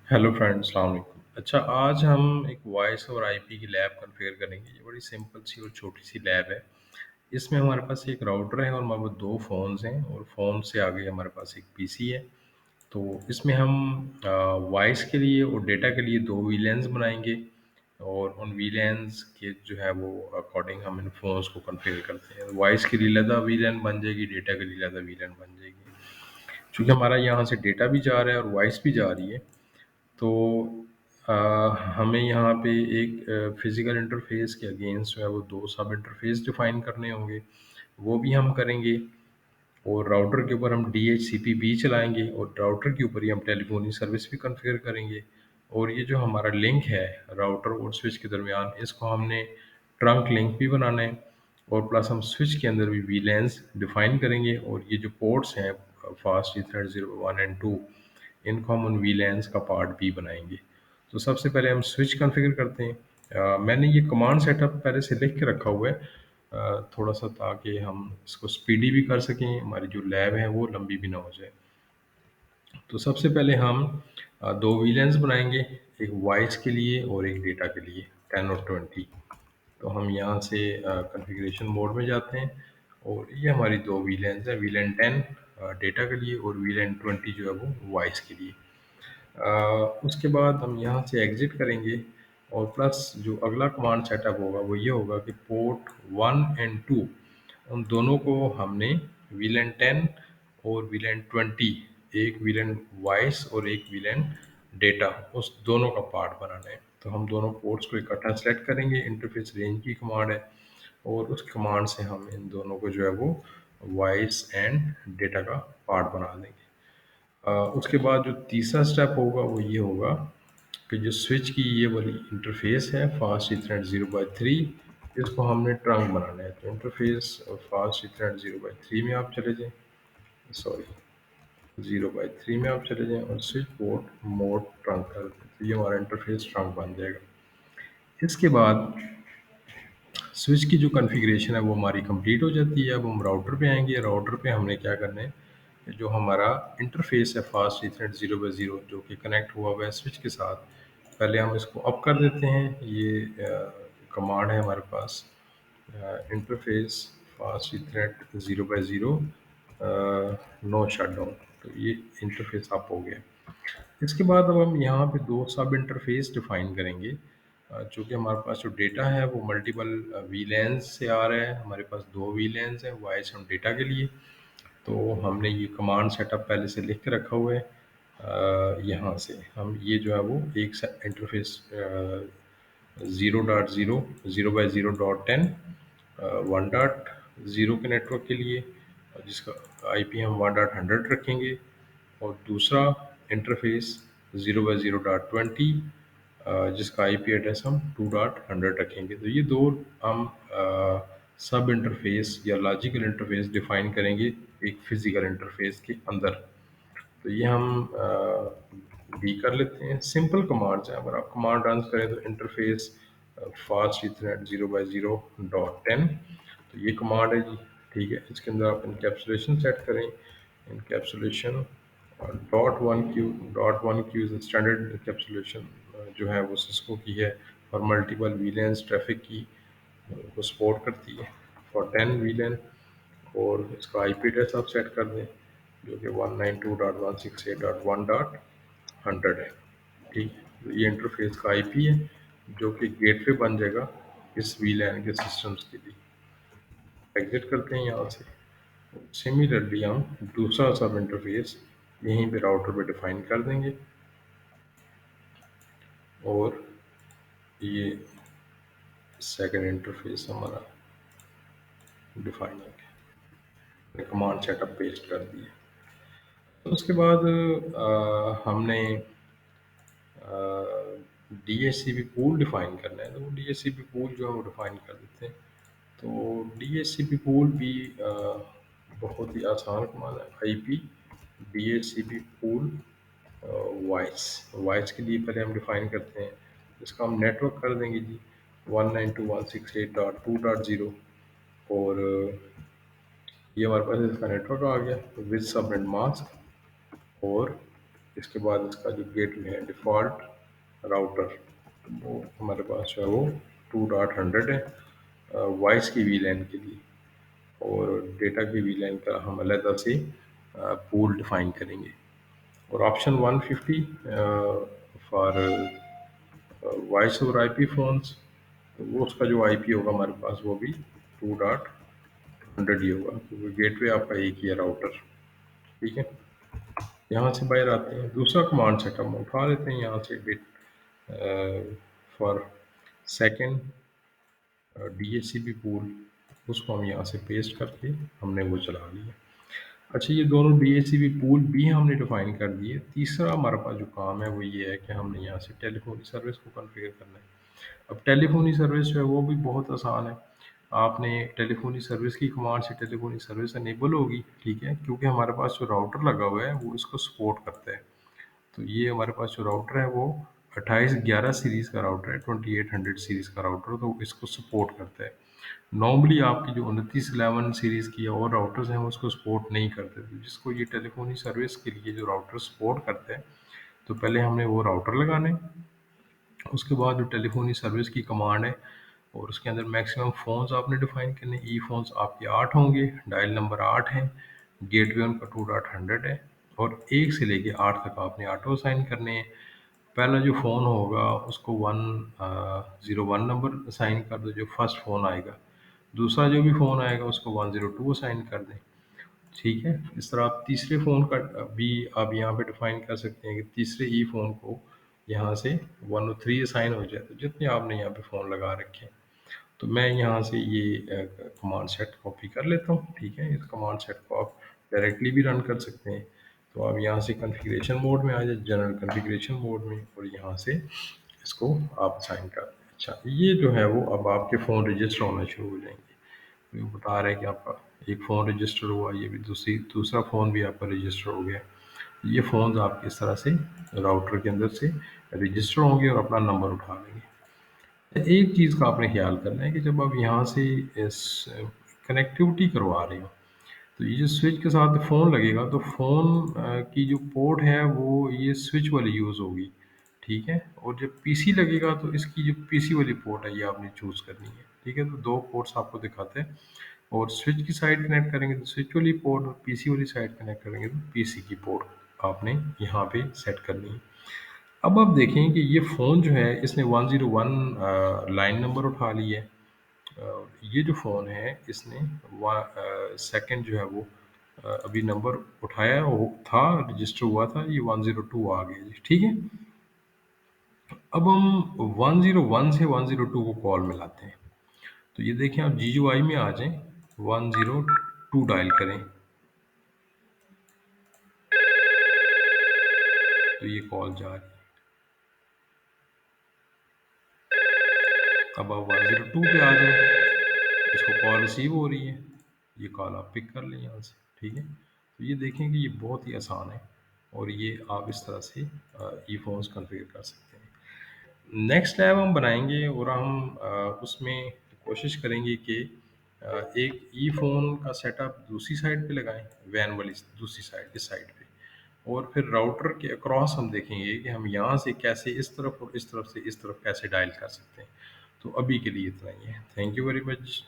Hello friends, अस्सलाम वालेकुम। अच्छा, आज हम एक वॉइस और आईपी की लैब कॉन्फ़िगर करेंगे। ये बड़ी सिंपल सी और छोटी सी लैब है। इसमें हमारे पास एक राउटर है और हमारे पास दो फ़ोन्स हैं और फ़ोन से आगे हमारे पास एक पीसी है। तो इसमें हम वॉइस के लिए और डेटा के लिए दो वीलैन्स बनाएंगे और उन वीलैन्स के जो है वो अकॉर्डिंग हम इन फ़ोन्स को कॉन्फ़िगर करते हैं। वॉइस के लिए अलग वीलैन बन जाएगी, डेटा के लिए अलग वीलैन बन जाएगी। चूँकि हमारा यहाँ से डेटा भी जा रहा है और वॉइस भी जा रही है, तो अ, हमें यहाँ पे एक फिज़िकल इंटरफ़ेस के अगेंस्ट जो है वो 2 सब इंटरफ़ेस डिफ़ाइन करने होंगे, वो भी हम करेंगे। और राउटर के ऊपर हम डीएचसीपी चलाएँगे और राउटर के ऊपर ही हम टेलीफ़ोनी सर्विस भी कॉन्फ़िगर करेंगे। और ये जो हमारा लिंक है राउटर और स्विच के दरमियान, इसको हमने ट्रंक लिंक भी बनाना है और प्लस हम स्विच के अंदर भी वीलैन्स डिफ़ाइन करेंगे और ये जो पोर्ट्स हैं फ़ास्ट ईथरनेट 0, 1 एंड 2, इनको हम उन वीलैन्स का पार्ट भी बनाएँगे। तो सबसे पहले हम स्विच कॉन्फ़िगर करते हैं। मैंने ये कमांड सेटअप पहले से लिख के रखा हुआ है, थोड़ा-सा, ताकि हम इसको स्पीडी भी कर सकें, हमारी जो लैब है वो लंबी भी ना हो जाए। तो सबसे पहले हम 2 वीलैन्स बनाएँगे, एक वॉइस के लिए और एक डेटा के लिए, 10 और 20। तो हम यहाँ से कॉन्फ़िगरेशन मोड में जाते हैं और ये हमारी 2 वीलैन्स हैं, वीलैन 10 डेटा के लिए और वीलैन 20 जो है वो वॉइस के लिए। उसके बाद हम यहाँ से एग्ज़िट करेंगे और प्लस जो अगला कमांड सेटअप होगा वो ये होगा कि पोर्ट 1 एंड 2, उन दोनों को हमने वीलन 10 और वीलन 20, एक वीलन वॉइस और एक वीलन डेटा, उस दोनों का पार्ट बनाना है। तो हम दोनों पोर्ट्स को इकट्ठा सेलेक्ट करेंगे, इंटरफ़ेस रेंज की कमांड है और उस कमांड से हम इन दोनों को जो है वो वॉइस एंड डेटा का पार्ट बना देंगे। उसके बाद जो तीसरा स्टेप होगा वो ये होगा कि जो स्विच की ये वाली इंटरफ़ेस है फास्ट ईथरनेट 0/3, इसको हमने ट्रंक बनाना है। तो इंटरफ़ेस फास्ट ईथरनेट 0/3 में आप चले जाएँ, सॉरी 0/3 में आप चले जाएँ और स्विच पोर्ट मोड ट्रंक कर दें। तो ये हमारा इंटरफ़ेस ट्रंक बन जाएगा। इसके बाद स्विच की जो कॉन्फ़िगरेशन है वो हमारी कंप्लीट हो जाती है। अब हम राउटर पे आएँगे, राउटर पे हमने क्या करना है, जो हमारा इंटरफ़ेस है फ़ास्ट ईथरनेट 0/0 जो कि कनेक्ट हुआ हुआ है स्विच के साथ, पहले हम इसको अप कर देते हैं। ये कमांड है हमारे पास, interface fast Ethernet 0/0 no shutdown. तो ये इंटरफ़ेस अप हो गया। इसके बाद अब हम यहाँ पे 2 सब इंटरफ़ेस डिफ़ाइन करेंगे। चूँकि हमारे पास जो डेटा है वो मल्टीपल वीलैन्स से आ रहा है, हमारे पास 2 वीलैन्स हैं वॉइस और डेटा के लिए। तो हमने ये कमांड सेटअप पहले से लिख के रखा हुआ है। यहाँ से हम ये जो है वो एक इंटरफ़ेस 0.0, 0/0.10, 1.0 के नेटवर्क के लिए, जिसका आईपी हम 1.100 रखेंगे, और दूसरा इंटरफ़ेस 0/0.20, जिसका आईपी एड्रेस हम 2.100 रखेंगे। तो ये 2 हम सब इंटरफ़ेस या लॉजिकल इंटरफ़ेस डिफ़ाइन करेंगे एक फ़िज़िकल इंटरफ़ेस के अंदर। तो ये हम भी कर लेते हैं। सिंपल कमांड्स हैं, अगर आप कमांड रन करें तो इंटरफ़ेस फ़ास्ट ईथरनेट 0/0.10, तो ये कमांड है जी, ठीक है। इसके अंदर आप एनकैप्सुलेशन सेट करें, encapsulation .1q is standard encapsulation, जो है वो सिस्को की है और मल्टीपल वीलैन्स ट्रैफ़िक की को सपोर्ट करती है फॉर 10 वीलैन। और इसका आईपी एड्रेस आप सेट कर दें, जो कि 192.168.1.100 है, ठीक है। तो ये इंटरफ़ेस का आईपी है जो कि गेटवे बन जाएगा इस वीलैन के सिस्टम्स के लिए। एग्ज़िट करते हैं यहाँ से। सिमिलरली हम दूसरा सब इंटरफ़ेस यहीं पे राउटर पे डिफ़ाइन कर देंगे और ये सेकंड इंटरफ़ेस हमारा डिफ़ाइन हो गया। कमांड सेटअप पेस्ट कर दिए। तो उसके बाद हमने डीएचसीपी पूल डिफ़ाइन करना है, तो वो डीएचसीपी पूल जो है वो डिफ़ाइन कर देते हैं। तो डीएचसीपी पूल भी बहुत ही आसान कमांड है। IP DHCP pool voice, voice के लिए पहले हम डिफ़ाइन करते हैं, इसका हम नेटवर्क कर देंगे जी 192.168.2.0। और ये हमारे पास इसका नेटवर्क आ गया विद सबनेट मास्क और इसके बाद इसका जो गेटवे है डिफ़ॉल्ट राउटर, वो हमारे पास जो है वो 2.100 है वॉइस की वीलैन के लिए, और डेटा की वीलैन का हम अलग से पूल डिफाइन करेंगे। और option 150 for voice over IP phones, तो वो उसका जो आईपी होगा हमारे पास वो भी 2.100 ही होगा, क्योंकि गेटवे आपका एक ही है राउटर। ठीक है, यहाँ से बाहर आते हैं, दूसरा कमांड सेट हम उठा लेते हैं यहाँ से get for second DHCP pool, उसको हम यहाँ से पेस्ट करके हमने वो चला लिया। अच्छा, ये दोनों DHCP पूल भी हमने डिफाइन कर दिए। तीसरा हमारे पास जो काम है वो ये है कि हमने यहाँ से टेलीफोनी सर्विस को कॉन्फ़िगर करना है। अब टेलीफोनी सर्विस जो है वो भी बहुत आसान है। आपने टेलीफोनी सर्विस की कमांड से टेलीफोनी सर्विस इनेबल होगी, ठीक है, क्योंकि हमारे पास जो राउटर लगा हुआ है वो इसको सपोर्ट करता है। तो ये हमारे पास जो राउटर है वो 2811 सीरीज़ का राउटर है, 2800 सीरीज़ का राउटर, तो इसको सपोर्ट करता है। नॉर्मली आपकी जो 2911 सीरीज़ की और राउटर्स हैं वो उसको सपोर्ट नहीं करते थे, जिसको ये टेलीफोनी सर्विस के लिए जो राउटर सपोर्ट करते हैं, तो पहले हमने वो राउटर लगाने, उसके बाद जो टेलीफोनी सर्विस की कमांड है और उसके अंदर मैक्सिमम फ़ोन्स आपने डिफाइन करने। ई फ़ोन्स आपके 8 होंगे, डायल नंबर 8 हैं, गेटवे उनका 2.100 है, और 1 से लेके 8 तक आपने ऑटो असाइन करने हैं। पहला जो फ़ोन होगा उसको 101 नंबर असाइन कर दो, जो फर्स्ट फ़ोन आएगा। दूसरा जो भी फ़ोन आएगा उसको 102 असाइन कर दें। ठीक है, इस तरह आप तीसरे फ़ोन का भी आप यहाँ पे डिफाइन कर सकते हैं कि तीसरे ई फ़ोन को यहाँ से 103 असाइन हो जाए, तो जितने आपने यहाँ पे फ़ोन लगा रखे हैं। तो मैं यहाँ से ये कमांड सेट कॉपी कर लेता हूँ। ठीक है, इस कमांड सेट को आप डायरेक्टली भी रन कर सकते हैं। तो आप यहाँ से कॉन्फ़िगरेशन मोड में आ जाए, जनरल कॉन्फ़िगरेशन मोड में, और यहाँ से इसको आप असाइन कर दें। अच्छा, ये जो है वो अब आपके फ़ोन रजिस्टर होना शुरू हो जाएंगे। ये बता रहा है कि आपका एक फ़ोन रजिस्टर हुआ, ये भी दूसरा फ़ोन भी आपका रजिस्टर हो गया। ये फ़ोन्स आपके इस तरह से राउटर के अंदर से रजिस्टर होंगे और अपना नंबर उठा लेंगे। एक चीज़ का आपने ख्याल करना है कि जब आप यहाँ से इस कनेक्टिविटी करवा रहे हो, तो ये जो स्विच के साथ फ़ोन लगेगा, तो फ़ोन की जो पोर्ट है वो ये स्विच वाली यूज़ होगी, ठीक है? और जब पीसी लगेगा तो इसकी जो पीसी वाली पोर्ट है ये आपने चूज़ करनी है, ठीक है? तो 2 पोर्ट्स आपको दिखाते हैं, और स्विच की साइड कनेक्ट करेंगे तो स्विच वाली पोर्ट, और पीसी वाली साइड कनेक्ट करेंगे तो पीसी की पोर्ट आपने यहाँ पे सेट करनी है। अब आप देखें कि ये फ़ोन जो है इसने 101 लाइन नंबर उठा लिया है। ये जो फ़ोन है इसने सेकंड जो है वो अभी नंबर उठाया वो था, रजिस्टर हुआ था, ये 102 आ गया जी, ठीक है। अब हम 101 से 102 को कॉल मिलाते हैं। तो ये देखें, आप GUI में आ जाएं, 102 डायल करें, तो ये कॉल जा रही है। अब आप 102 पे आ जाएं, इसको कॉल रिसीव हो रही है, ये कॉल आप पिक कर लें यहाँ से, ठीक है। तो ये देखें कि ये बहुत ही आसान है, और ये आप इस तरह से ई फ़ोन्स कॉन्फ़िगर कर सकते हैं। नेक्स्ट लैब हम बनाएंगे और हम उसमें कोशिश करेंगे कि एक ई फ़ोन का सेटअप दूसरी साइड पे लगाएं, वैन वाली दूसरी साइड, इस साइड पे, और फिर राउटर के अक्रॉस हम देखेंगे कि हम यहाँ से कैसे इस तरफ और इस तरफ से इस तरफ कैसे डायल कर सकते हैं। तो अभी के लिए इतना ही है। Thank you very much.